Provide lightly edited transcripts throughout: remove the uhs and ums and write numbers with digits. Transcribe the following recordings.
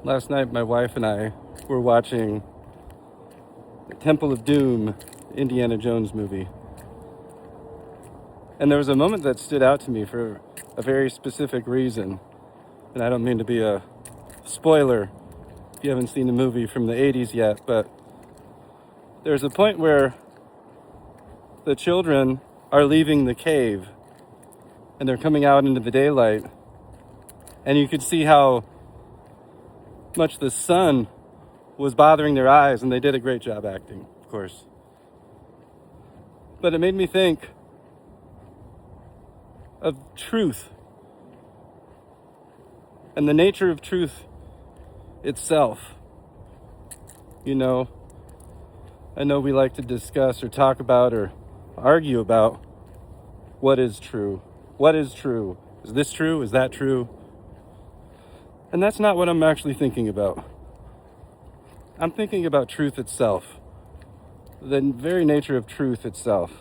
Last night, my wife and I were watching the Temple of Doom, Indiana Jones movie. And there was a moment that stood out to me for a very specific reason. And I don't mean to be a spoiler if you haven't seen the movie from the 80s yet, but there's a point where the children are leaving the cave and they're coming out into the daylight. And you could see how much the sun was bothering their eyes, and they did a great job acting, of course. But it made me think of truth and the nature of truth itself. You know, I know we like to discuss or talk about or argue about what is true. What is true? Is this true? Is that true? And that's not what I'm actually thinking about. I'm thinking about truth itself, the very nature of truth itself.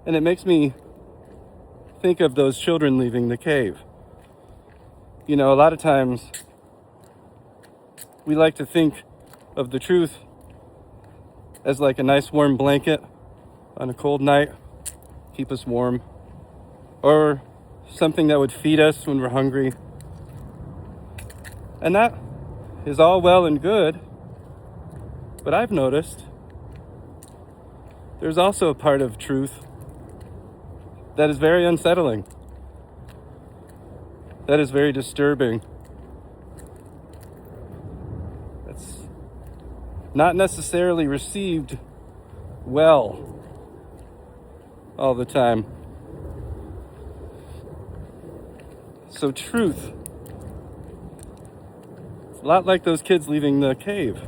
And it makes me think of those children leaving the cave. You know, a lot of times we like to think of the truth as like a nice warm blanket on a cold night, keep us warm, or something that would feed us when we're hungry. And that is all well and good, but I've noticed there's also a part of truth that is very unsettling, that is very disturbing. It's not necessarily received well all the time. So truth, it's a lot like those kids leaving the cave.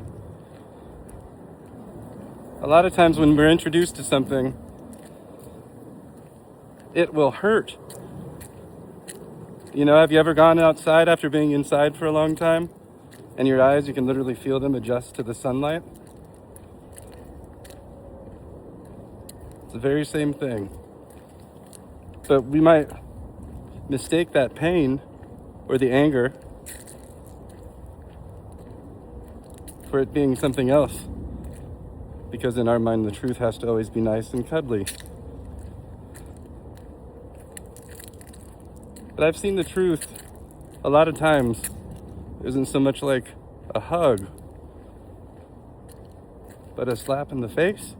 A lot of times when we're introduced to something, it will hurt. You know, have you ever gone outside after being inside for a long time, and your eyes, you can literally feel them adjust to the sunlight? It's the very same thing. But we might mistake that pain or the anger for it being something else, because in our mind the truth has to always be nice and cuddly. But I've seen the truth a lot of times isn't so much like a hug, but a slap in the face.